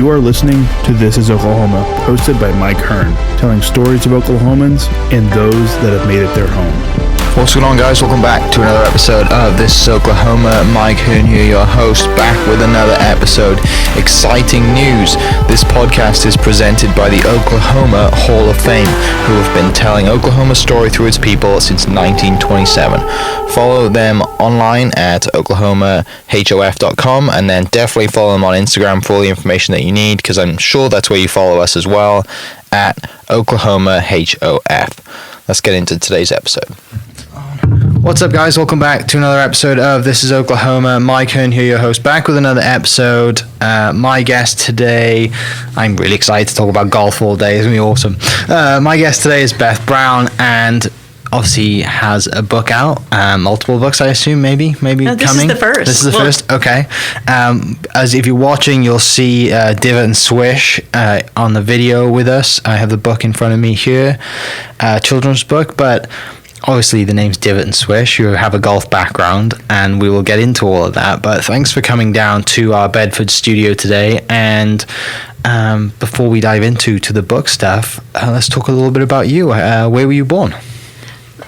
You are listening to This is Oklahoma, hosted by Mike Hearn, telling stories of Oklahomans and those that have made it their home. What's going on, guys? Welcome back to another episode of This is Oklahoma. Mike Hearn here, your host, back with another episode. Exciting news. This podcast is presented by the Oklahoma Hall of Fame, who have been telling Oklahoma's story through its people since 1927. Follow them online at oklahomahof.com, and then definitely follow them on Instagram for all the information that you need, because I'm sure that's where you follow us as well, at oklahomahof. Let's get into today's episode. What's up, guys? Welcome back to another episode of This is Oklahoma. Mike Hearn here, your host, back with another episode. My guest today, I'm really excited to talk about golf all day. It's going to be awesome. My guest today is Beth Brown, and obviously has a book out, multiple books, I assume, maybe no, this coming. This is the first. This is the first, okay. As if you're watching, you'll see Divot and Swish on the video with us. I have the book in front of me here, children's book, but obviously the name's Divot and Swish. You have a golf background, and we will get into all of that, but thanks for coming down to our Bedford studio today. And before we dive into the book stuff, let's talk a little bit about you. Where were you born?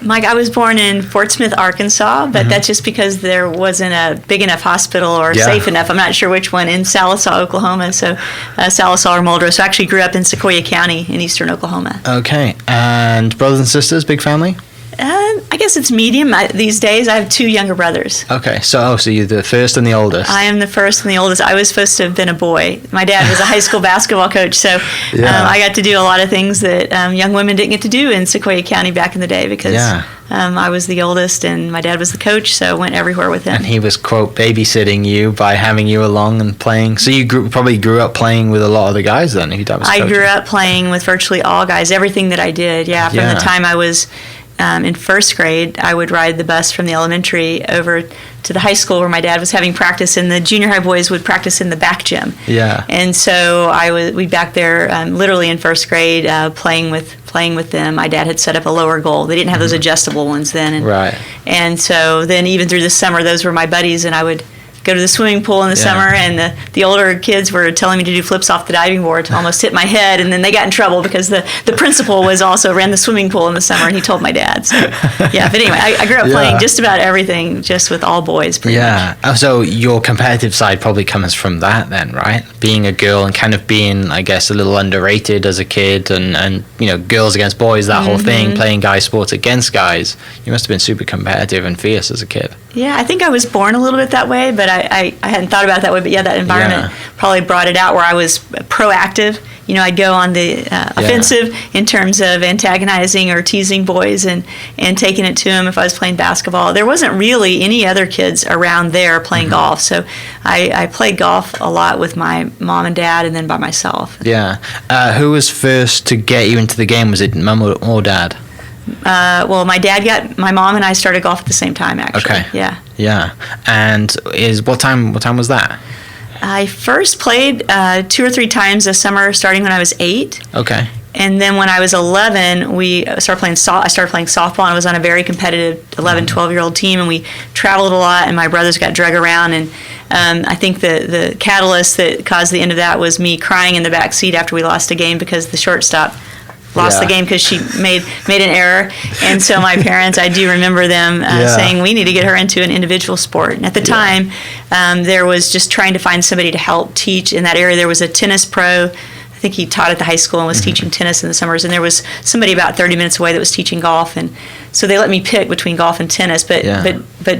Mike, I was born in Fort Smith, Arkansas, but that's just because there wasn't a big enough hospital or safe enough. I'm not sure which one, in Sallisaw, Oklahoma. So Sallisaw or Muldrow. So I actually grew up in Sequoyah County in eastern Oklahoma. Okay. And brothers and sisters, big family? I guess it's medium. These days, I have two younger brothers. Okay, so you're the first and the oldest. I am the first and the oldest. I was supposed to have been a boy. My dad was a high school basketball coach, so I got to do a lot of things that young women didn't get to do in Sequoyah County back in the day, because I was the oldest and my dad was the coach, so I went everywhere with him. And he was, quote, babysitting you by having you along and playing. So you probably grew up playing with a lot of the guys then, if your dad was coaching. I grew up playing with virtually all guys, everything that I did, from the time I was in first grade. I would ride the bus from the elementary over to the high school where my dad was having practice, and the junior high boys would practice in the back gym. Yeah. And so we back there literally in first grade playing with them. My dad had set up a lower goal. They didn't have those adjustable ones then. Right. And so then even through the summer, those were my buddies, and I would go to the swimming pool in the summer, and the older kids were telling me to do flips off the diving board to almost hit my head, and then they got in trouble because the principal ran the swimming pool in the summer, and he told my dad. So, but anyway, I grew up playing just about everything, just with all boys pretty much. So your competitive side probably comes from that then, right? Being a girl and kind of being, I guess, a little underrated as a kid, and girls against boys, that whole thing, playing guy sports against guys. You must have been super competitive and fierce as a kid. Yeah, I think I was born a little bit that way, but I hadn't thought about it that way. But that environment probably brought it out, where I was proactive. I'd go on the offensive in terms of antagonizing or teasing boys and taking it to them if I was playing basketball. There wasn't really any other kids around there playing golf, so I played golf a lot with my mom and dad, and then by myself. Yeah. Who was first to get you into the game? Was it mom or dad? Well, my mom and I started golf at the same time, actually. Okay. Yeah. And what time was that? I first played 2 or 3 times a summer, starting when I was 8. Okay. And then when I was 11, I started playing softball, and I was on a very competitive 11, 12-year-old team, and we traveled a lot, and my brothers got drug around, and I think the catalyst that caused the end of that was me crying in the back seat after we lost a game because the shortstop lost the game because she made an error. And so my parents, I do remember them saying, we need to get her into an individual sport. And at the time, there was just trying to find somebody to help teach in that area. There was a tennis pro. I think he taught at the high school and was teaching tennis in the summers. And there was somebody about 30 minutes away that was teaching golf. And so they let me pick between golf and tennis. But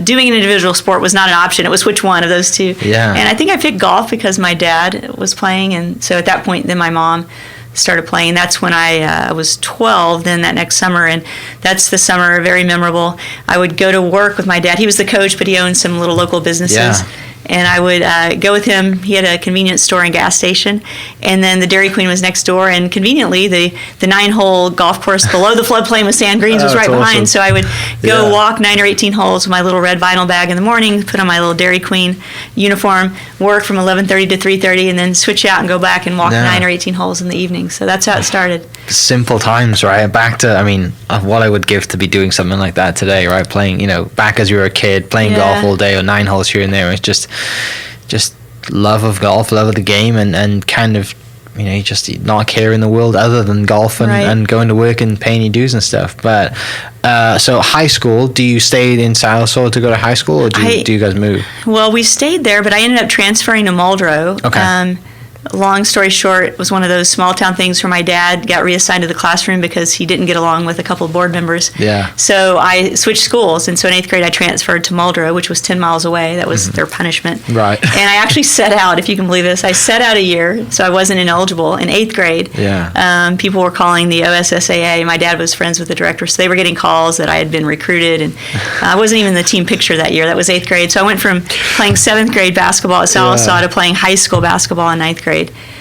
doing an individual sport was not an option. It was which one of those two. Yeah. And I think I picked golf because my dad was playing. And so at that point, then my mom started playing. That's when I was 12 then that next summer, and that's the summer, very memorable. I would go to work with my dad. He was the coach, but he owned some little local businesses. And I would go with him. He had a convenience store and gas station, and then the Dairy Queen was next door. And conveniently, the 9-hole golf course below the floodplain with sand greens was right behind. So I would go walk 9 or 18 holes with my little red vinyl bag in the morning, put on my little Dairy Queen uniform, work from 11:30 to 3:30, and then switch out and go back and walk 9 or 18 holes in the evening. So that's how it started. Simple times, right? Back to, what I would give to be doing something like that today, right? Playing, back as you were a kid, playing golf all day or 9 holes here and there. It's just love of golf, love of the game, and kind of, you know, you just not care in the world other than golf and going to work and paying your dues and stuff. But so high school, do you stay in Sallisaw to go to high school, or do you guys move? Well, we stayed there, but I ended up transferring to Muldrow. Okay. Long story short, it was one of those small town things where my dad got reassigned to the classroom because he didn't get along with a couple of board members. Yeah. So I switched schools, and so in 8th grade I transferred to Muldrow, which was 10 miles away. That was their punishment. Right. And I actually set out, if you can believe this, I set out a year, so I wasn't ineligible in 8th grade. Yeah. People were calling the OSSAA. My dad was friends with the director, so they were getting calls that I had been recruited, and I wasn't even in the team picture that year. That was 8th grade. So I went from playing 7th grade basketball at Sallisaw to playing high school basketball in 9th grade.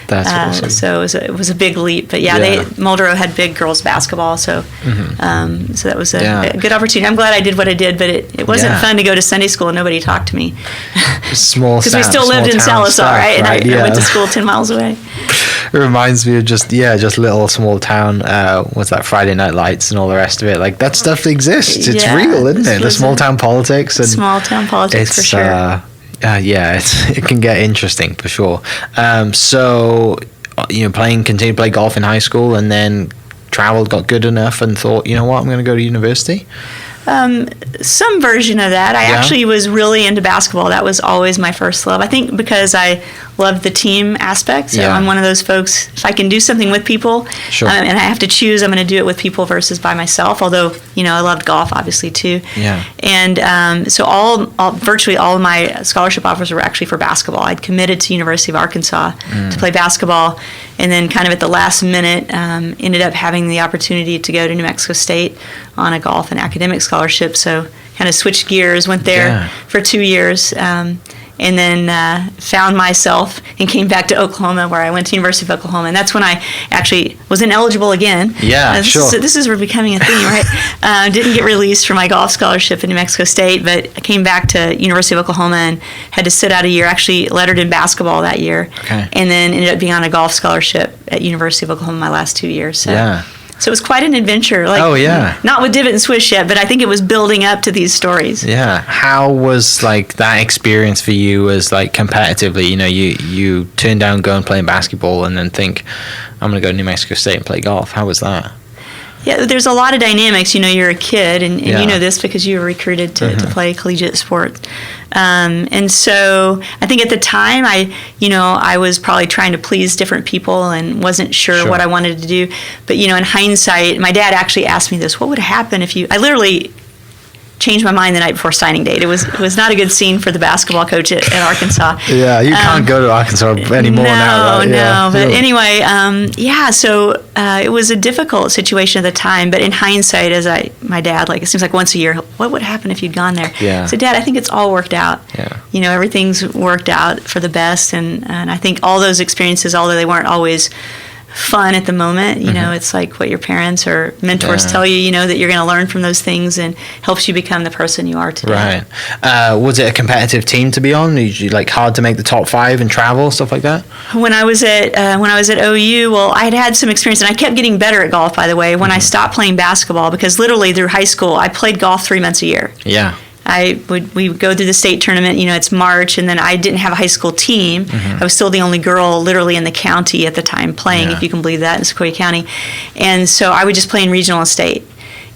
That's awesome. So it was a big leap, but Muldrow had big girls basketball, so so that was a good opportunity. I'm glad I did what I did, but it wasn't fun to go to Sunday school and nobody talked to me. Small because we still lived in Sallisaw, right? And I went to school 10 miles away. It reminds me of just little small town. What's that? Friday Night Lights and all the rest of it. Like that stuff exists. It's real, isn't it? The small town politics and small town politics for sure. It can get interesting for sure. So, you know, continued to play golf in high school, and then traveled, got good enough, and thought, you know what, I'm going to go to university. Some version of that. I actually was really into basketball. That was always my first love. I think because I loved the team aspect. So I'm one of those folks, if I can do something with people, and I have to choose, I'm going to do it with people versus by myself. Although, you know, I loved golf, obviously, too. Yeah. And so virtually all of my scholarship offers were actually for basketball. I'd committed to University of Arkansas to play basketball, and then kind of at the last minute ended up having the opportunity to go to New Mexico State on a golf and academic scholarship. So kind of switched gears, went there for 2 years, and then found myself and came back to Oklahoma, where I went to University of Oklahoma. And that's when I actually was ineligible again. Yeah, sure. This is becoming a theme, right? Didn't get released from my golf scholarship at New Mexico State, but I came back to University of Oklahoma and had to sit out a year, actually lettered in basketball that year. Okay. And then ended up being on a golf scholarship at University of Oklahoma my last 2 years. So. So it was quite an adventure. Not with Divot and Swish yet, but I think it was building up to these stories. Yeah. How was that experience for you as competitively? You know, you turn down going and playing basketball and then think, I'm going to go to New Mexico State and play golf. How was that? Yeah, there's a lot of dynamics. You know, you're a kid, and you know this because you were recruited to play collegiate sport. And so I think at the time I was probably trying to please different people and wasn't sure what I wanted to do. But, you know, in hindsight, my dad actually asked me this: what would happen if I literally changed my mind the night before signing date. It was not a good scene for the basketball coach at Arkansas. Yeah, you can't go to Arkansas anymore now. Right? No. But anyway, so it was a difficult situation at the time. But in hindsight, my dad, it seems like once a year, what would happen if you'd gone there? Yeah. So, Dad, I think it's all worked out. Yeah. You know, everything's worked out for the best. And I think all those experiences, although they weren't always fun at the moment, you know, it's like what your parents or mentors tell you, you know, that you're going to learn from those things and helps you become the person you are today. Right. Was it a competitive team to be on? Did you hard to make the top 5 and travel, stuff like that? When I was at OU, well, I'd had some experience, and I kept getting better at golf, by the way, when I stopped playing basketball, because literally through high school, I played golf 3 months a year. Yeah. We would go through the state tournament, you know, it's March, and then I didn't have a high school team. I was still the only girl literally in the county at the time playing, if you can believe that, in Sequoia County. And so I would just play in regional and state,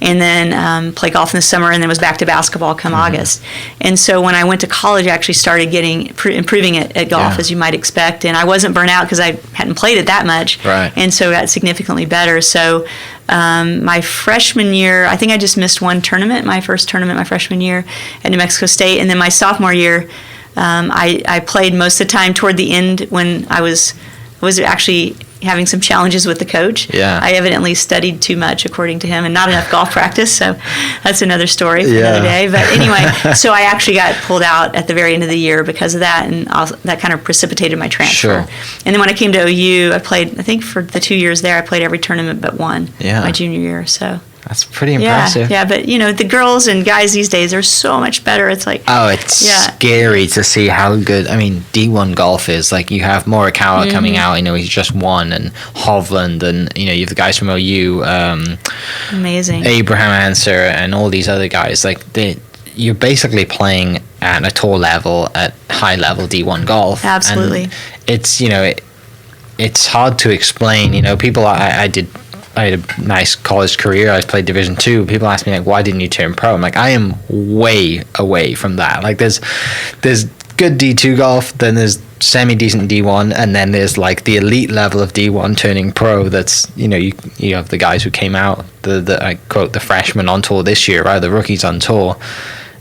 and then play golf in the summer, and then was back to basketball come August. And so when I went to college, I actually started improving at golf, as you might expect, and I wasn't burnt out because I hadn't played it that much. Right. And so got significantly better. So my freshman year, I think I just missed one tournament, my first tournament my freshman year at New Mexico State. And then my sophomore year, I played most of the time toward the end when I was actually having some challenges with the coach. Yeah. I evidently studied too much, according to him, and not enough golf practice. So that's another story for another day. But anyway, so I actually got pulled out at the very end of the year because of that, and that kind of precipitated my transfer. Sure. And then when I came to OU, I played, I think for the 2 years there, I played every tournament but one my junior year. So that's pretty impressive. Yeah, but you know, the girls and guys these days are so much better. It's like, it's scary to see how good. I mean, D1 golf is. You have Morikawa coming out. You know, he's just won, and Hovland, and you know, you have the guys from OU, amazing, Abraham Anser, and all these other guys. You're basically playing at a tour level, at high level D1 golf. Absolutely. And it's, it's hard to explain. People, I had a nice college career. I played Division 2. People ask me, like, why didn't you turn pro? I'm like, I am way away from that. Like, there's good D2 golf, then there's semi-decent D1, and then there's, like, the elite level of D1 turning pro. That's, you have the guys who came out, I quote, the freshmen on tour this year, right? The rookies on tour,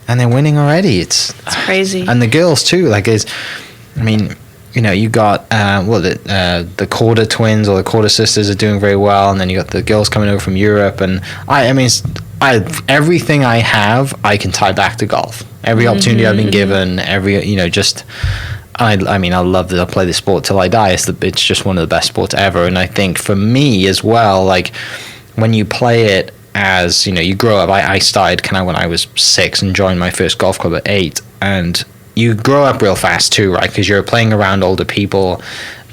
and they're winning already. It's crazy. And the girls, too. Like, you got the Corder twins or the Corder sisters are doing very well, and then you got the girls coming over from Europe, and everything I have, I can tie back to golf. Every opportunity I've been given, I love that. I'll play this sport till I die. It's just one of the best sports ever, and I think for me as well, like when you play it as you grow up. I started kind of when I was 6 and joined my first golf club at 8, and you grow up real fast too, right? Because you're playing around older people,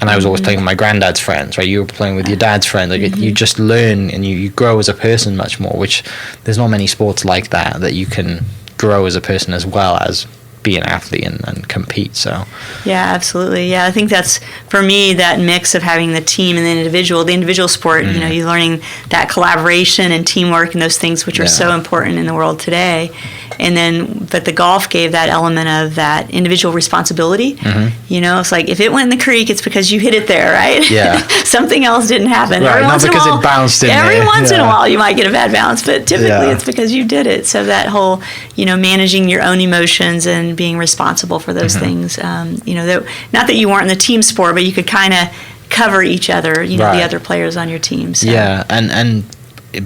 and I was always playing with my granddad's friends, right? You were playing with your dad's friends. Like you just learn and you grow as a person much more, which there's not many sports like that you can grow as a person as well as be an athlete and compete. So yeah, absolutely. Yeah, I think that's, for me, that mix of having the team and the individual sport, you're learning that collaboration and teamwork and those things which are so important in the world today. And then, but the golf gave that element of that individual responsibility. It's like, if it went in the creek, it's because you hit it there, right? Yeah. Something else didn't happen. Right, not because it bounced in every there. once in a while, you might get a bad bounce, but typically it's because you did it. So that whole, managing your own emotions and being responsible for those things. Not that you weren't in the team sport, but you could kind of cover each other, the other players on your team. So. Yeah, and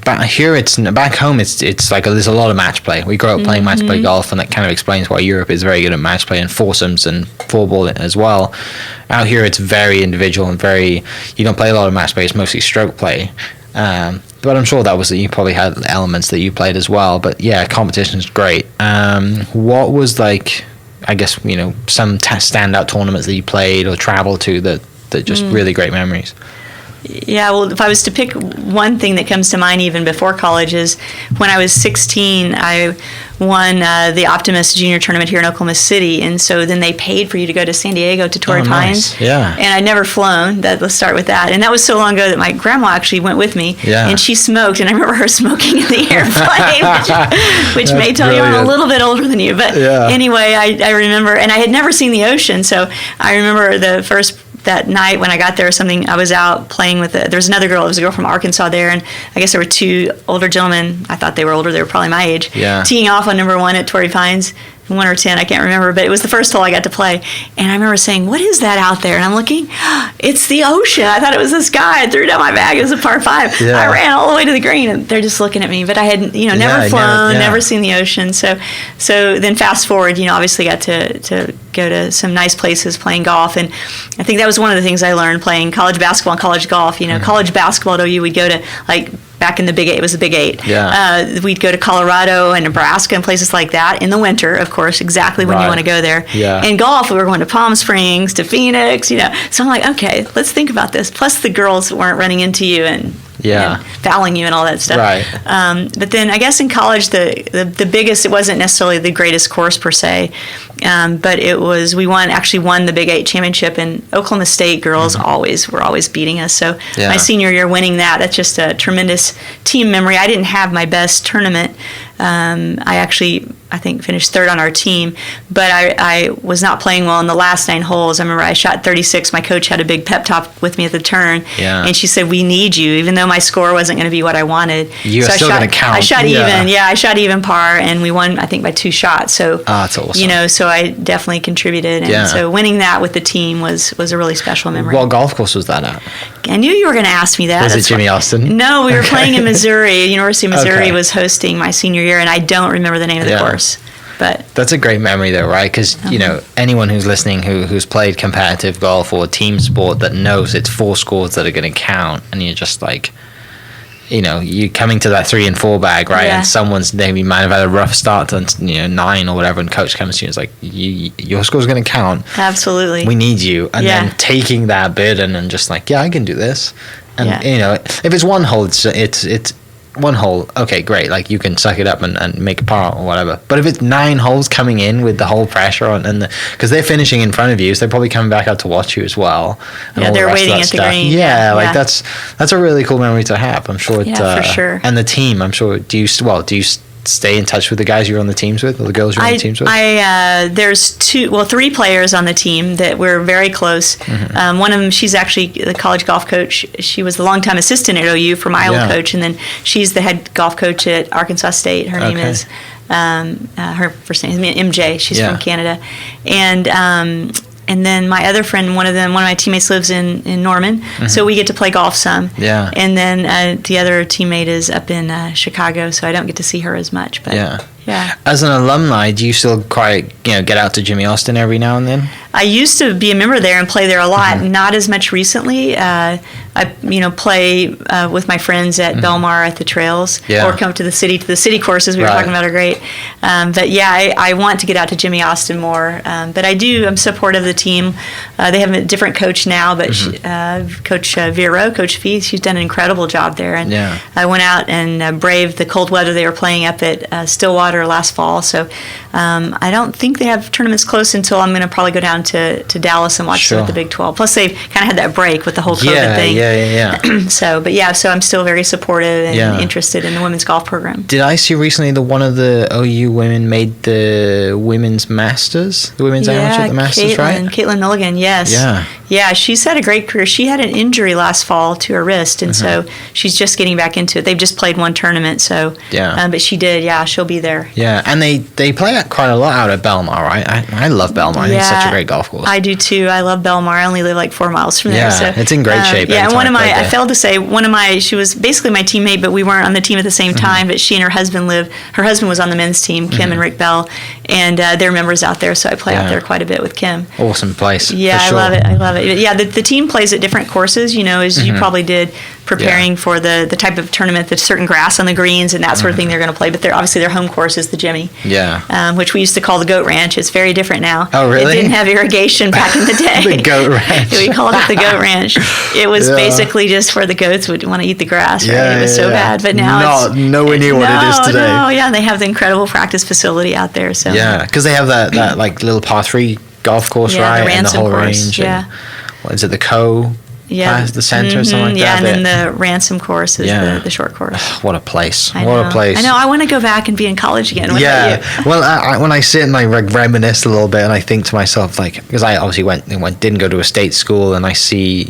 back home it's like there's a lot of match play. We grew up playing match play golf, and that kind of explains why Europe is very good at match play and foursomes and four ball as well. Out here it's very individual and you don't play a lot of match play. It's mostly stroke play. But I'm sure you probably had elements that you played as well. But yeah, competition is great. What was like, I guess, some standout tournaments that you played or traveled to that just really great memories? Yeah, well, if I was to pick one thing that comes to mind even before college is when I was 16, I won the Optimist Junior Tournament here in Oklahoma City, and so then they paid for you to go to San Diego to Torrey Pines. Nice. Yeah. And I'd never flown. Let's start with that. And that was so long ago that my grandma actually went with me, and she smoked, and I remember her smoking in the airplane, which may tell you I'm a little bit older than you. But anyway, I remember, and I had never seen the ocean, so I remember that night when I got there, I was out playing with there was another girl. There was a girl from Arkansas there, and I guess there were 2 older gentlemen. I thought they were older. They were probably my age. Yeah. Teeing off on number 1 at Torrey Pines, 1 or 10, I can't remember, but it was the first hole I got to play. And I remember saying, "What is that out there?" And I'm looking, it's the ocean. I thought it was the sky. I threw down my bag. It was a par 5. Yeah. I ran all the way to the green, and they're just looking at me. But I had, never flown, never seen the ocean. So then fast forward, obviously got to go to some nice places playing golf. And I think that was one of the things I learned playing college basketball and college golf. College basketball at OU, we'd go to, like, back in the Big 8, it was the Big 8. Yeah. We'd go to Colorado and Nebraska and places like that in the winter, of course, exactly when you want to go there. Yeah. In golf, we were going to Palm Springs, to Phoenix, So I'm like, okay, let's think about this. Plus the girls weren't running into you and fouling you and all that stuff. Right. But then I guess in college, the biggest, it wasn't necessarily the greatest course per se, but we actually won the Big 8 championship, and Oklahoma State girls were always beating us. So my senior year winning that's just a tremendous team memory. I didn't have my best tournament. I think finished 3rd on our team, but I was not playing well in the last 9 holes. I remember I shot 36. My coach had a big pep talk with me at the turn, and she said, "We need you," even though my score wasn't going to be what I wanted. You're still going to count. I shot even. Yeah, I shot even par, and we won, I think, by 2 shots. So that's awesome. So I definitely contributed, and so winning that with the team was a really special memory. What golf course was that at? I knew you were going to ask me that. Was it Jimmy Austin? No, we were playing in Missouri. University of Missouri was hosting my senior year, and I don't remember the name of the course. But that's a great memory, though, right? Because anyone who's listening who's played competitive golf or team sport that knows it's 4 scores that are going to count, and you're just like, you're coming to that 3 and 4 bag, right? Yeah. And someone's maybe might have had a rough start to 9 or whatever, and coach comes to you and is like, your score's going to count. Absolutely. We need you, and then taking that burden and just like, I can do this. And if it's 1 hole, it's one hole, okay, great. Like you can suck it up and make a par or whatever. But if it's 9 holes coming in with the whole pressure on, and because they're finishing in front of you, so they're probably coming back out to watch you as well. And yeah, they're waiting at the green. Yeah, like that's a really cool memory to have. I'm sure. For sure. And the team, I'm sure. Do you stay in touch with the guys you're on the teams with, or the girls you're on the teams with? There's 3 players on the team that we're very close. Mm-hmm. One of them, she's actually the college golf coach. She was the longtime assistant at OU for my old coach, and then she's the head golf coach at Arkansas State. Her name is her first name is MJ. She's from Canada, and then my other friend, one of my teammates lives in Norman, so we get to play golf some. Yeah. And then the other teammate is up in Chicago, so I don't get to see her as much. But yeah. As an alumni, do you still get out to Jimmy Austin every now and then? I used to be a member there and play there a lot. Not as much recently. I play with my friends at Belmar at the trails, or come to the city courses we were talking about are great. But yeah, I want to get out to Jimmy Austin more. But I'm supportive of the team. They have a different coach now, but Coach Vero, Coach Fee, she's done an incredible job there. And I went out and braved the cold weather they were playing up at Stillwater last fall. So I don't think they have tournaments close until I'm going to probably go down to Dallas and watch them at the Big 12. Plus, they've kind of had that break with the whole COVID thing. Yeah. So I'm still very supportive and interested in the women's golf program. Did I see recently that one of the OU women made the women's Masters, the women's amateur at the Masters, right? Caitlin Mulligan, yes. Yeah, she's had a great career. She had an injury last fall to her wrist, and so she's just getting back into it. They've just played one tournament, so but she did. Yeah, she'll be there. Yeah, and they play quite a lot out at Belmar, right? I love Belmar. I think it's such a great golf course. I do too. I love Belmar. I only live like 4 miles from there. So it's in great shape. Yeah, and I failed to say, she was basically my teammate, but we weren't on the team at the same time. But she and her husband her husband was on the men's team, Kim and Rick Bell, and they're members out there, so I play out there quite a bit with Kim. Awesome place. Yeah, for sure. I love it. Yeah, the team plays at different courses, as you probably did, preparing for the type of tournament, the certain grass on the greens and that sort of thing they're going to play. But obviously their home course is the Jimmy. Yeah. Which we used to call the Goat Ranch. It's very different now. Oh, really? It didn't have irrigation back in the day. The Goat Ranch. We called it the Goat Ranch. It was basically just where the goats would want to eat the grass. Right? It was so bad. But now it's nowhere near what it is today. No, yeah. They have the incredible practice facility out there. So yeah, because they have that like little par 3 golf course, right? The Ransom and the whole course. range. Yeah. What is it, the Co? Yeah, the center or something like that. Yeah, and then the Ransom course is the short course. What a place! I know. I know. I want to go back and be in college again. What about you? Well, when I sit and I reminisce a little bit, and I think to myself, because I obviously didn't go to a state school, and I see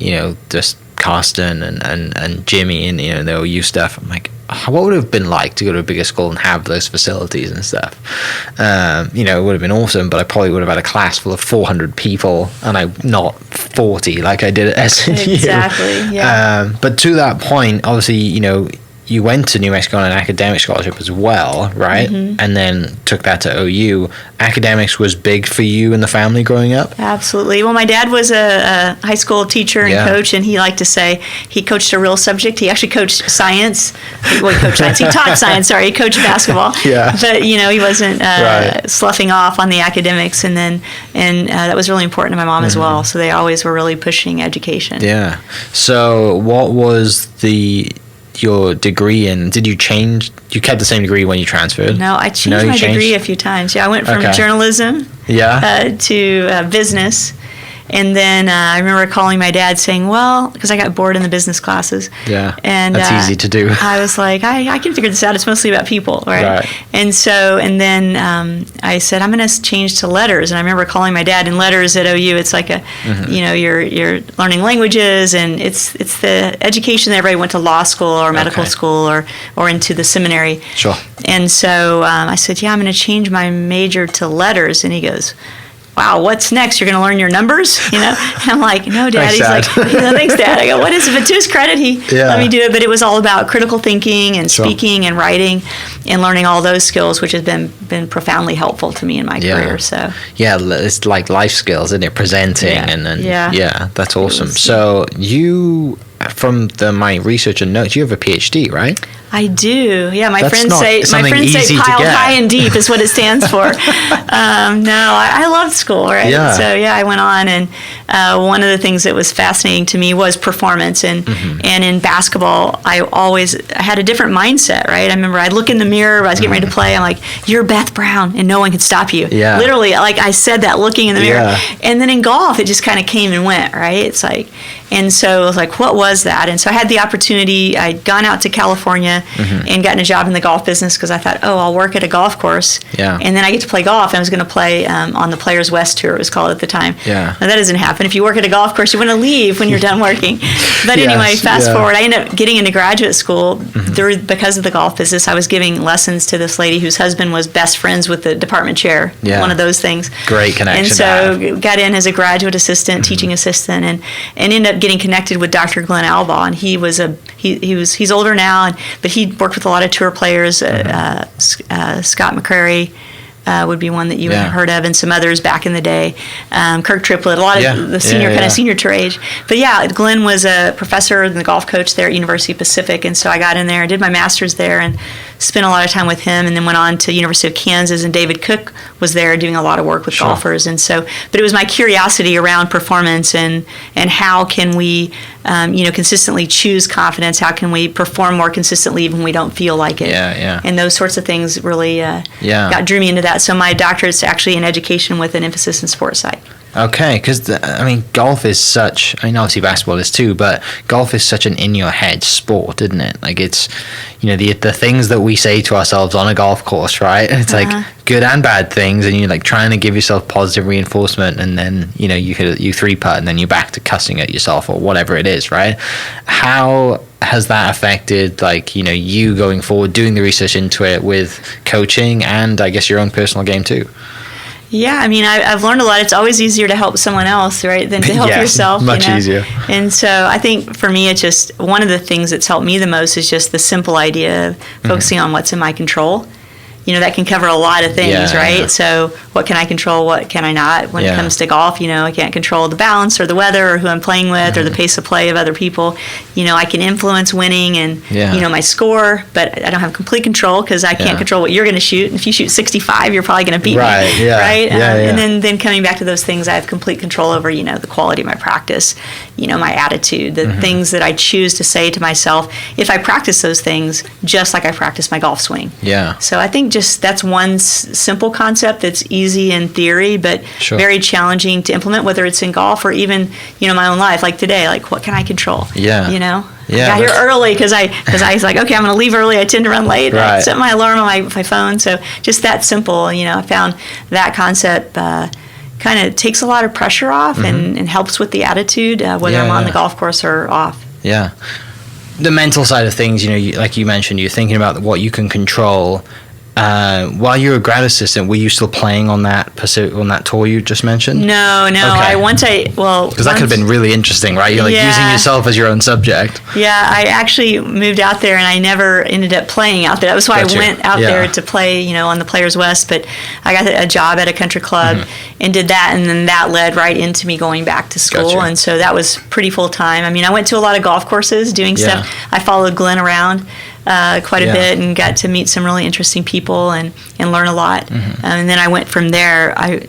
just Carsten and Jimmy and the OU stuff. I'm like, what would it have been like to go to a bigger school and have those facilities and stuff? It would have been awesome, but I probably would have had a class full of 400 people, and I'm not 40 like I did at SNU. Exactly. Yeah. But to that point, obviously, you went to New Mexico on an academic scholarship as well, right? And then took that to OU. Academics was big for you and the family growing up? Absolutely. Well, my dad was a high school teacher and coach, and he liked to say he coached a real subject. He actually coached science. He taught science, sorry. He coached basketball. But, he wasn't sloughing off on the academics. And that was really important to my mom as well. So they always were really pushing education. Yeah. So what was your degree in? Did you change? You kept the same degree when you transferred? No, I changed my degree a few times. Yeah, I went from journalism to business. And then I remember calling my dad saying, because I got bored in the business classes. Yeah, and that's easy to do. I was like, I can figure this out. It's mostly about people, right? And then I said, I'm going to change to letters. And I remember calling my dad. In letters at OU, it's like you're learning languages, and it's the education that everybody went to law school or medical school or into the seminary. Sure. And so I said, I'm going to change my major to letters. And he goes, wow, what's next? You're going to learn your numbers? And I'm like, no, Dad. He's like, thanks, Dad. I go, what is it? But to his credit, he let me do it. But it was all about critical thinking and speaking and writing and learning all those skills, which has been profoundly helpful to me in my career. So it's like life skills, isn't it? Presenting and that's awesome. So you from my research and notes, you have a Ph.D., right? I do. Yeah, my That's friends say piled high and deep is what it stands for. No, I loved school, right? Yeah. So yeah, I went on, and one of the things that was fascinating to me was performance, and in basketball, I had a different mindset, right? I remember I'd look in the mirror, I was getting ready to play, I'm like, "You're Beth Brown, and no one can stop you." Yeah. Literally, like I said that looking in the mirror, and then in golf, it just kind of came and went, right? It's like, and so I was like, what was that? And so I had the opportunity. I'd gone out to California and gotten a job in the golf business because I thought, I'll work at a golf course. Yeah. And then I get to play golf. And I was going to play on the Players West Tour, it was called at the time. Yeah. Now, that doesn't happen. If you work at a golf course, you want to leave when you're done working. But anyway, fast forward, I ended up getting into graduate school because of the golf business. I was giving lessons to this lady whose husband was best friends with the department chair. Yeah. One of those things. Great connection. And so got in as a graduate assistant, teaching assistant, and ended up getting connected with Dr. Glenn Albaugh. And he's older now, but he worked with a lot of tour players. Scott McCrary would be one that you have heard of, and some others back in the day. Kirk Triplett, a lot of the senior tour age. But yeah, Glenn was a professor and the golf coach there at University of Pacific, and so I got in there and did my master's there and spent a lot of time with him, and then went on to University of Kansas, and David Cook was there doing a lot of work with golfers. And so, but it was my curiosity around performance and how can we consistently choose confidence, how can we perform more consistently even when we don't feel like it. And those sorts of things really drew me into that. So my doctorate's actually in education with an emphasis in sports psych. Okay, because golf is such. Obviously basketball is too, but golf is such an in-your-head sport, isn't it? Like it's, the things that we say to ourselves on a golf course, right? It's like good and bad things, and you're like trying to give yourself positive reinforcement, and then you three putt, and then you're back to cussing at yourself or whatever it is, right? How has that affected you going forward, doing the research into it with coaching and I guess your own personal game too? Yeah, I've learned a lot. It's always easier to help someone else, right, than to help yourself. Much easier. And so I think for me, it's just one of the things that's helped me the most is just the simple idea of focusing on what's in my control. That can cover a lot of things, right? Yeah. So what can I control? What can I not? When it comes to golf, I can't control the balance or the weather or who I'm playing with or the pace of play of other people. I can influence winning and, my score, but I don't have complete control because I can't control what you're going to shoot. And if you shoot 65, you're probably going to beat me, right? And then coming back to those things, I have complete control over, the quality of my practice, my attitude, the things that I choose to say to myself if I practice those things just like I practice my golf swing. Yeah. So I think that's one simple concept that's easy in theory, but very challenging to implement, whether it's in golf or even, my own life. Like today, what can I control? Yeah. I got here early because I was like, okay, I'm going to leave early. I tend to run late. Right. I set my alarm on my phone. So just that simple, I found that concept kind of takes a lot of pressure off and helps with the attitude, whether I'm on the golf course or off. Yeah. The mental side of things, like you mentioned, you're thinking about what you can control. While you were a grad assistant, were you still playing on that tour you just mentioned? No. Okay. Because that could have been really interesting, right? You're using yourself as your own subject. Yeah, I actually moved out there, and I never ended up playing out there. That was why I went out there to play, on the Players West. But I got a job at a country club and did that, and then that led right into me going back to school, and so that was pretty full time. I went to a lot of golf courses doing stuff. I followed Glenn around quite a bit and got to meet some really interesting people and learn a lot. And then I went from there. I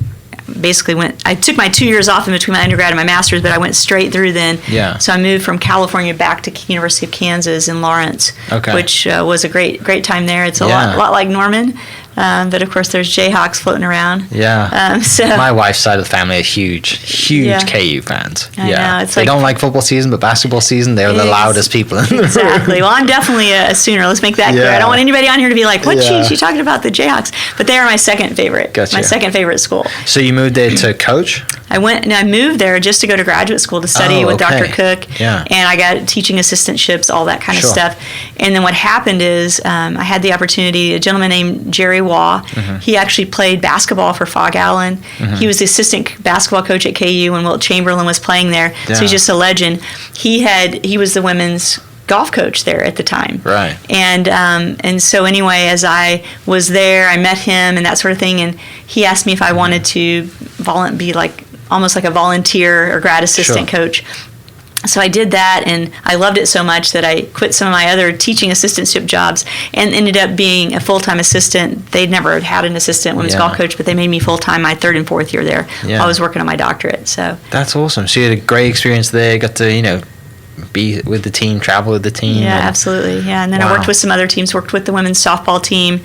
took my 2 years off in between my undergrad and my master's, but I went straight through then. Yeah. So I moved from California back to University of Kansas in Lawrence, which was a great time there. It's a lot like Norman. But of course, there's Jayhawks floating around. Yeah. So my wife's side of the family is huge KU fans. I know. It's they don't like football season, but basketball season, they're the loudest people in the room. Exactly. Well, I'm definitely a Sooner. Let's make that clear. I don't want anybody on here to be like, "What's she talking about the Jayhawks?" But they are my second favorite. Gotcha. My second favorite school. So you moved there to coach? I moved there just to go to graduate school to study with Dr. Cook. Yeah. And I got teaching assistantships, all that kind of stuff. And then what happened is I had the opportunity. A gentleman named Jerry Waugh. He actually played basketball for Fog Allen. He was the assistant basketball coach at KU when Wilt Chamberlain was playing there. So he's just a legend. He was the women's golf coach there at the time. Right. And so anyway, as I was there, I met him and that sort of thing, and he asked me if I wanted to be almost like a volunteer or grad assistant coach. So I did that, and I loved it so much that I quit some of my other teaching assistantship jobs and ended up being a full-time assistant. They'd never had an assistant women's golf coach, but they made me full-time my 3rd and 4th year there while I was working on my doctorate. So that's awesome. So you had a great experience there, got to, be with the team, travel with the team. Yeah, absolutely. Yeah, and then I worked with some other teams, worked with the women's softball team.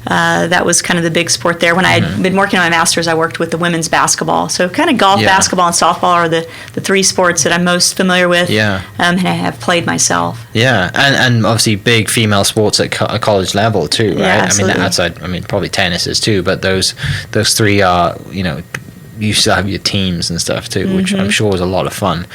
That was kind of the big sport there. When I had been working on my master's, I worked with the women's basketball. So kind of golf, basketball, and softball are the 3 sports that I'm most familiar with and I have played myself. Yeah, and obviously big female sports at college level too, right? Yeah, absolutely. I mean, probably tennis is too, but those 3 are, you still have your teams and stuff too, which I'm sure was a lot of fun.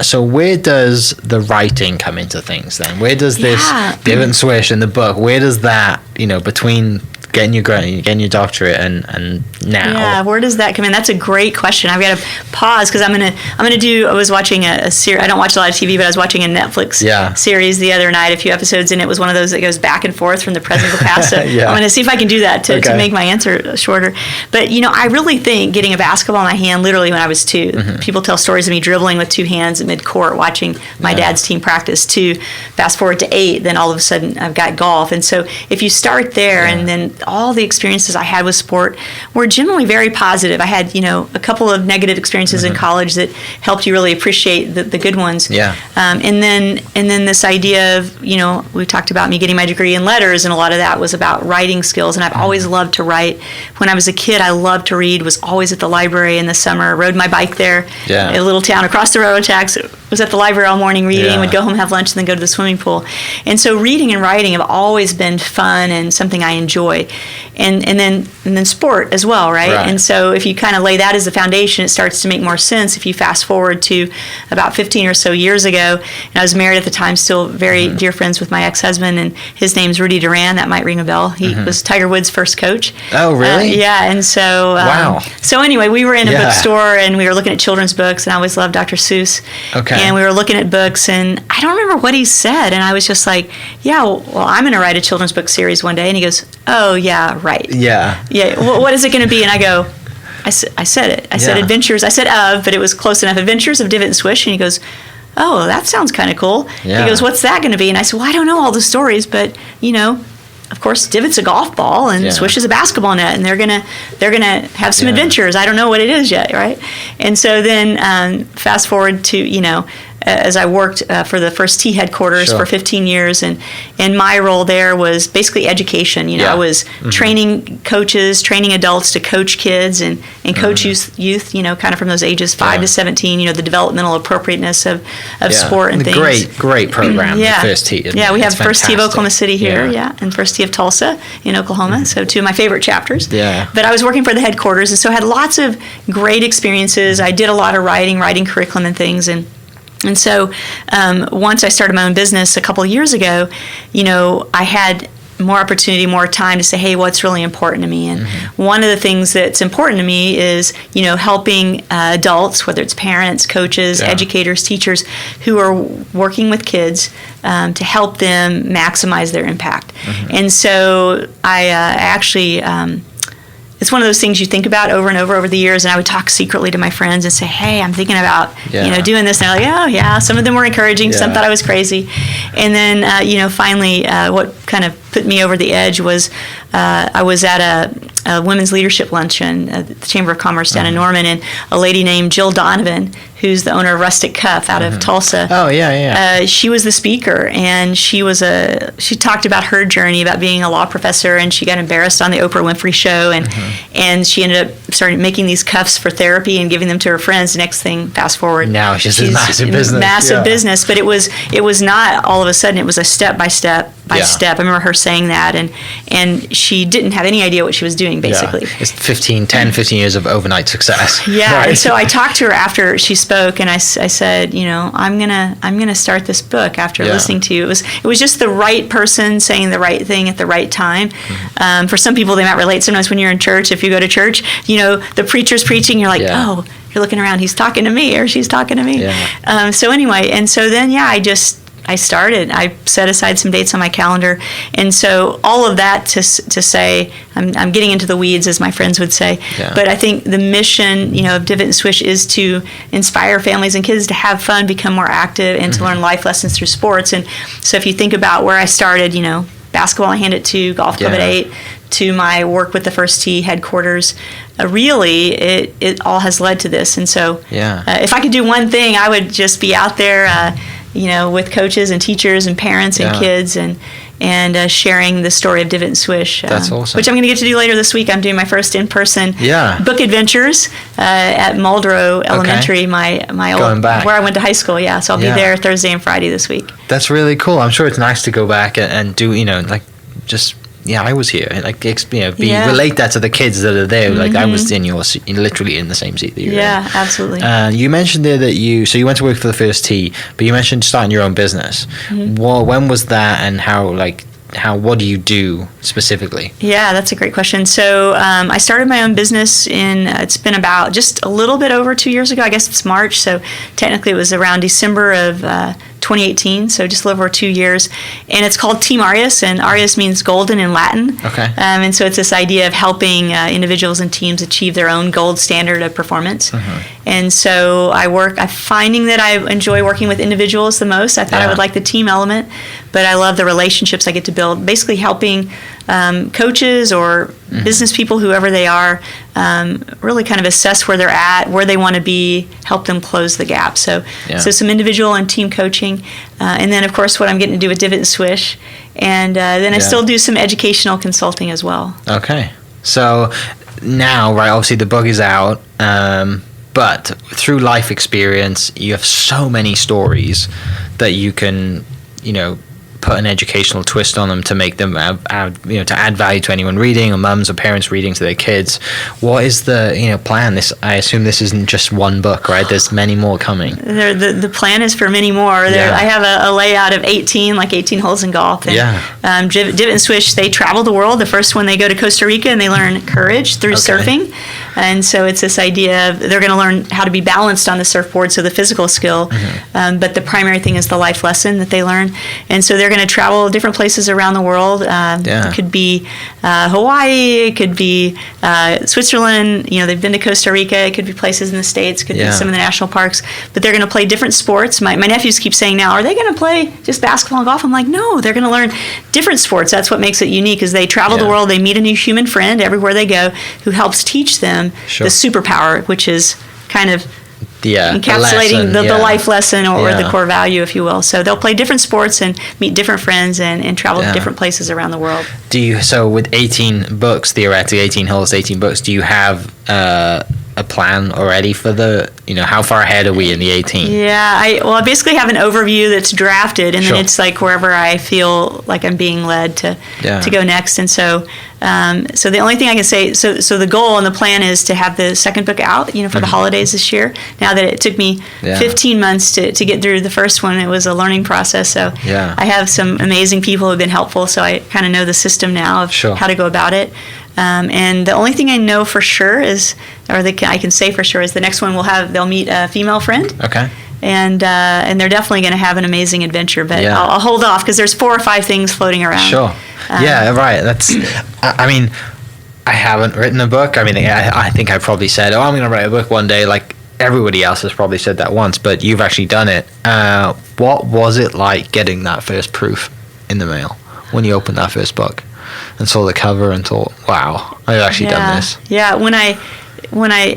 So where does the writing come into things then? Where does this Divot and Swish in the book, where does that, between getting your doctorate and now? Yeah, where does that come in? That's a great question. I've got to pause because I'm gonna do. I was watching a series. I don't watch a lot of TV, but I was watching a Netflix series the other night, a few episodes, and it was one of those that goes back and forth from the present to the past. So I'm gonna see if I can do that to make my answer shorter. But I really think getting a basketball in my hand, literally when I was 2. People tell stories of me dribbling with 2 hands at mid-court, watching my dad's team practice. 2, fast forward to 8, then all of a sudden I've got golf, and so if you start there and then all the experiences I had with sport were generally very positive. I had, a couple of negative experiences in college that helped you really appreciate the good ones. Yeah. And then this idea of, we talked about me getting my degree in letters, and a lot of that was about writing skills. And I've always loved to write. When I was a kid, I loved to read, was always at the library in the summer, rode my bike there, a little town across the railroad tracks, was at the library all morning reading, would go home, have lunch, and then go to the swimming pool. And so reading and writing have always been fun and something I enjoy. And then sport as well, right? And so if you kind of lay that as the foundation, it starts to make more sense. If you fast forward to about 15 or so years ago, and I was married at the time, still very dear friends with my ex-husband, and his name's Rudy Duran. That might ring a bell. He was Tiger Woods' first coach. Oh, really? Yeah, and so So anyway, we were in a bookstore and we were looking at children's books, and I always loved Dr. Seuss. Okay. And we were looking at books, and I don't remember what he said, and I was just like, well, I'm going to write a children's book series one day. And he goes, oh, yeah, right. Yeah. What is it going to be? And I go, I said it. I said adventures. I said but it was close enough. Adventures of Divot and Swish. And he goes, oh, that sounds kind of cool. Yeah. He goes, what's that going to be? And I said, well, I don't know all the stories, but, of course, Divot's a golf ball and Swish is a basketball net, and they're gonna have some adventures. I don't know what it is yet, right? And so then fast forward to as I worked for the First Tee headquarters for 15 years, and my role there was basically education. I was training coaches, training adults to coach kids and coach youth. Kind of from those ages 5 to 17. The developmental appropriateness of sport and things. Great program. The First Tee. We have First Tee of Oklahoma City here, and First Tee of Tulsa in Oklahoma. So 2 of my favorite chapters. Yeah. But I was working for the headquarters, and so I had lots of great experiences. I did a lot of writing curriculum and things, and so once I started my own business a couple of years ago, I had more opportunity, more time to say, hey, what's really important to me? And one of the things that's important to me is, helping adults, whether it's parents, coaches, educators, teachers, who are working with kids to help them maximize their impact. And so I actually... it's one of those things you think about over and over the years, and I would talk secretly to my friends and say, hey, I'm thinking about doing this, and they're like, oh yeah. Some of them were encouraging, some thought I was crazy. And then finally what kind of put me over the edge was I was at a women's leadership luncheon at the Chamber of Commerce down in Norman, and a lady named Jill Donovan, who's the owner of Rustic Cuff out of Tulsa. Oh yeah. She was the speaker, and she talked about her journey about being a law professor, and she got embarrassed on the Oprah Winfrey Show, and she ended up starting making these cuffs for therapy and giving them to her friends. The next thing, fast forward, now she's a massive business. But it was not all of a sudden. It was a step by step. I remember her saying that, and she didn't have any idea what she was doing, basically. It's 15 years of overnight success. Yeah, right? And so I talked to her after she spoke, and I said, I'm gonna start this book after listening to you. It was just the right person saying the right thing at the right time. For some people, they might relate. Sometimes when you're in church, if you go to church, the preacher's preaching, you're like, you're looking around, he's talking to me, or she's talking to me. So anyway, and so then, I just I started. I set aside some dates on my calendar, and so all of that to say, I'm getting into the weeds, as my friends would say. Yeah. But I think the mission, of Divot and Swish is to inspire families and kids to have fun, become more active, and to learn life lessons through sports. And so if you think about where I started, basketball I hand at 2, golf club at 8, to my work with the First Tee headquarters, really it all has led to this. And so if I could do one thing, I would just be out there with coaches and teachers and parents and kids and sharing the story of Divot and Swish. That's awesome. Which I'm going to get to do later this week. I'm doing my first in-person book adventures at Muldrow Elementary, my old, where I went to high school. Yeah, so I'll be there Thursday and Friday this week. That's really cool. I'm sure it's nice to go back and do, I was here. Relate that to the kids that are there. Like I was literally in the same seat that you were in. Yeah, absolutely. You mentioned there that you went to work for the First Tee, but you mentioned starting your own business. Well, when was that, and what do you do specifically? Yeah, that's a great question. So I started my own business it's been about just a little bit over 2 years ago. I guess it's March, so technically it was around December of 2018, so just a little over 2 years. And it's called Team Arias, and Arias means golden in Latin. Okay. And so it's this idea of helping individuals and teams achieve their own gold standard of performance. And so I'm finding that I enjoy working with individuals the most. I thought I would like the team element, but I love the relationships I get to build, basically helping coaches or business people, whoever they are, really kind of assess where they're at, where they want to be, help them close the gap. So some individual and team coaching. And then, of course, what I'm getting to do with Divot and Swish. And then I still do some educational consulting as well. Okay. So now, right, obviously the book is out, but through life experience, you have so many stories that you can, put an educational twist on them to make them to add value to anyone reading, or mums or parents reading to their kids. What is the plan? I assume this isn't just one book, right? There's many more coming. The plan is for many more. I have a layout of 18 holes in golf. And, Divot and Swish, they travel the world. The first one, they go to Costa Rica and they learn courage through surfing. And so it's this idea of they're going to learn how to be balanced on the surfboard, so the physical skill. But the primary thing is the life lesson that they learn. And so they're going to travel different places around the world. It could be Hawaii, it could be Switzerland. They've been to Costa Rica. It could be places in the States. It could be some of the national parks. But they're going to play different sports. My nephews keep saying now, are they going to play just basketball and golf? I'm like, no, they're going to learn different sports. That's what makes it unique, is they travel the world. They meet a new human friend everywhere they go who helps teach them the superpower, which is kind of encapsulating the life lesson or the core value, if you will. So they'll play different sports and meet different friends and travel to different places around the world. So with 18 books, theoretically 18 holes, 18 books, do you have a plan already for how far ahead are we in the 18? I basically have an overview that's drafted, and then it's like wherever I feel like I'm being led to go next. And so the only thing I can say, so the goal and the plan is to have the second book out, for the holidays this year. Now that it took me 15 months to get through the first one, it was a learning process. So I have some amazing people who have been helpful, so I kind of know the system now of how to go about it. And the only thing I know for sure I can say for sure is the next one they'll meet a female friend. Okay. And they're definitely going to have an amazing adventure. But I'll hold off because there's 4 or 5 things floating around. Sure. Right. I haven't written a book. I think I probably said, I'm going to write a book one day. Like everybody else has probably said that once, but you've actually done it. What was it like getting that first proof in the mail when you opened that first book and saw the cover and thought, wow, I've actually done this? Yeah, when I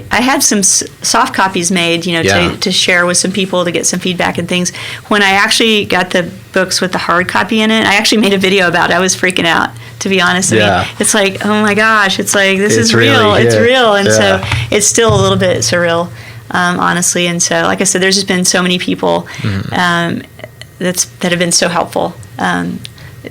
had some soft copies made, to share with some people to get some feedback and things. When I actually got the books with the hard copy in it, I actually made a video about it. I was freaking out, to be honest. It's like, oh my gosh, it's like, this is real. It's real. And so it's still a little bit surreal, honestly. And so, like I said, there's just been so many people that have been so helpful.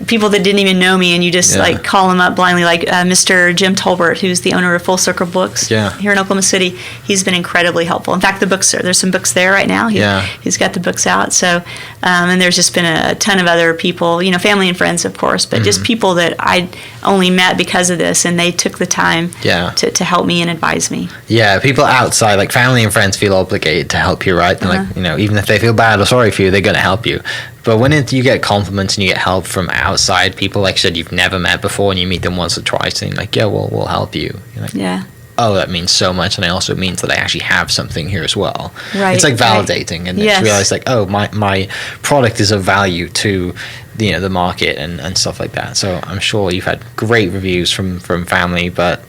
People that didn't even know me, and you just like call them up blindly, like Mr. Jim Tolbert, who's the owner of Full Circle Books here in Oklahoma City. He's been incredibly helpful. In fact, there's some books there right now. He's got the books out. So, and there's just been a ton of other people, family and friends, of course, but just people that I only met because of this, and they took the time to help me and advise me. Yeah, people outside, like family and friends, feel obligated to help you, right? Like, even if they feel bad or sorry for you, they're going to help you. But when you get compliments and you get help from outside people, like you said, you've never met before, and you meet them once or twice, and you're like, yeah, we'll help you. You're like, yeah. Oh, that means so much, and it also means that I actually have something here as well. Right. It's like validating, and yes. it's realize like, oh, my product is of value to the market and stuff like that. So I'm sure you've had great reviews from family, but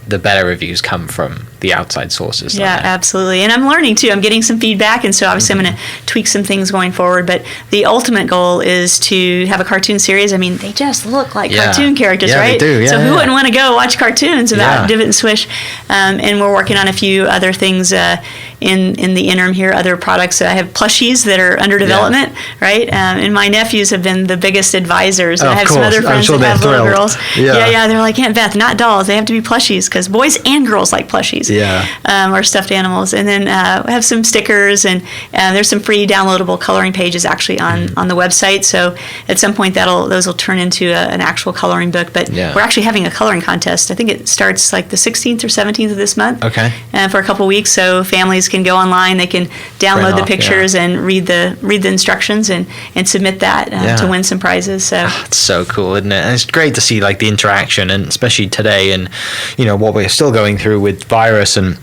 the better reviews come from the outside sources. Yeah, absolutely. And I'm learning too. I'm getting some feedback, and so obviously I'm going to tweak some things going forward. But the ultimate goal is to have a cartoon series. I mean, they just look like cartoon characters, right? They do. Yeah, so who wouldn't want to go watch cartoons about Divot and Swish? And we're working on a few other things in the interim here, other products. I have plushies that are under development, right? And my nephews have been the biggest advisors. I have some other friends that have little girls. Yeah. They're like, Aunt Beth, not dolls. They have to be plushies, because boys and girls like plushies. Or stuffed animals. And then we have some stickers, and there's some free downloadable coloring pages actually on the website. So at some point those will turn into an actual coloring book. But we're actually having a coloring contest. I think it starts like the 16th or 17th of this month. Okay. For a couple weeks, so families can go online. They can download the pictures and read the instructions and submit that to win some prizes. So it's so cool, isn't it? And it's great to see like the interaction, and especially today, and what we're still going through with virus and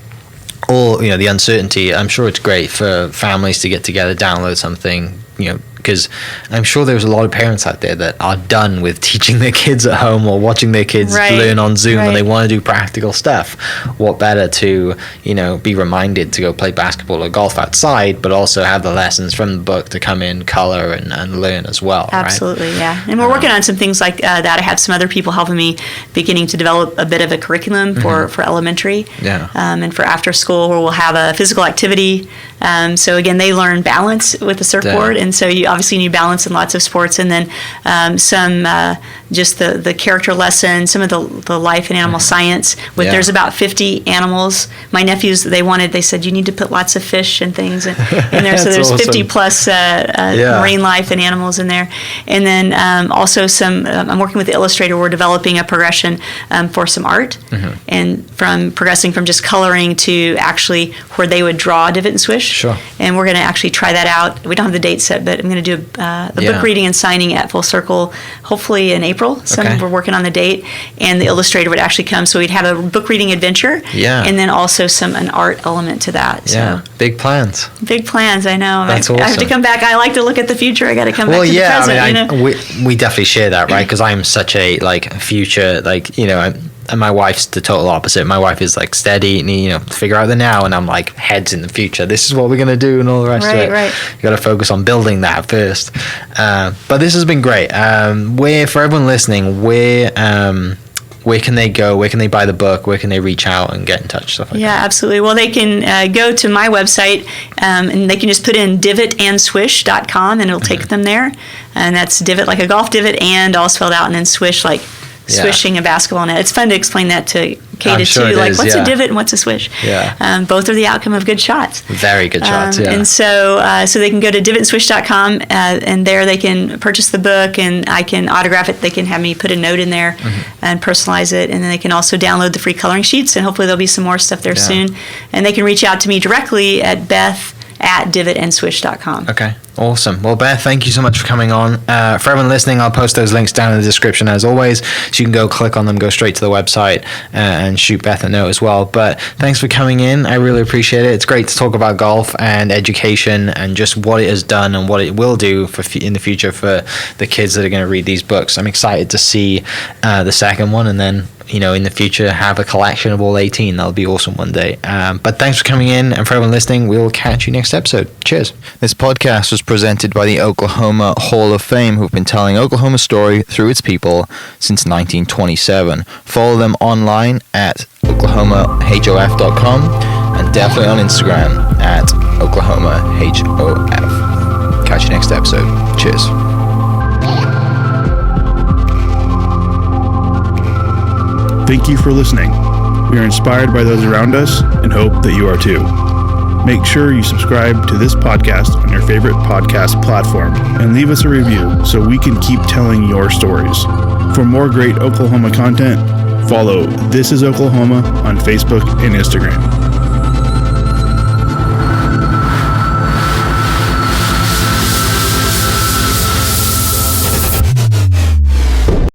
all the uncertainty. I'm sure it's great for families to get together, download something, because I'm sure there's a lot of parents out there that are done with teaching their kids at home or watching their kids learn on Zoom, and they want to do practical stuff. What better to be reminded to go play basketball or golf outside, but also have the lessons from the book to come in, color and learn as well. Absolutely, yeah. And we're working on some things like that. I have some other people helping me, beginning to develop a bit of a curriculum for elementary, and for after school, where we'll have a physical activity. So again, they learn balance with the surfboard, and so you obviously need balance in lots of sports, and then some just the character lesson, some of the life and animal science. There's about 50 animals. My nephews, they said you need to put lots of fish and things in there. So there's awesome. 50 plus marine life and animals in there, and then also some. I'm working with the illustrator. We're developing a progression for some art, and from progressing from just coloring to actually where they would draw Divot and Swish. Sure. And we're going to actually try that out. We don't have the date set, but I'm going to do a book reading and signing at Full Circle, hopefully in April. We're working on the date, and the illustrator would actually come. So we'd have a book reading adventure, and then also an art element to that. So big plans. Big plans. I know. That's awesome. I have to come back. I like to look at the future. I got to come back to the present. We definitely share that, right? Because I'm such a future, and my wife's the total opposite. My wife is steady, and figure out the now, and I'm heads in the future. This is what we're gonna do, and all the rest of it. Right. You got to focus on building that first. But this has been great. For everyone listening, where can they go? Where can they buy the book? Where can they reach out and get in touch? Stuff like that. Absolutely. Well, they can go to my website, and they can just put in divotandswish.com, and it'll take them there. And that's divot like a golf divot, and all spelled out, and then swish swishing a basketball net. It's fun to explain that to K to 2, what's a divot and what's a swish. Both are the outcome of good shots. Very good shots, And so they can go to divotandswish.com, and there they can purchase the book, and I can autograph it. They can have me put a note in there and personalize it, and then they can also download the free coloring sheets, and hopefully there'll be some more stuff there soon. And they can reach out to me directly at beth@divotandswish.com. Okay. Awesome. Well, Beth, thank you so much for coming on. For everyone listening, I'll post those links down in the description as always, so you can go click on them, go straight to the website, and shoot Beth a note as well. But thanks for coming in. I really appreciate it. It's great to talk about golf and education and just what it has done and what it will do in the future for the kids that are going to read these books. I'm excited to see the second one, and then in the future have a collection of all 18. That'll be awesome one day. But thanks for coming in, and for everyone listening, we'll catch you next episode. Cheers. This podcast was presented by the Oklahoma Hall of Fame, who've been telling Oklahoma's story through its people since 1927. Follow them online at oklahomahof.com, and definitely on Instagram at oklahomahof. Catch you next episode. Cheers. Thank you for listening. We are inspired by those around us and hope that you are too. Make sure you subscribe to this podcast on your favorite podcast platform and leave us a review so we can keep telling your stories. For more great Oklahoma content, follow This Is Oklahoma on Facebook and Instagram.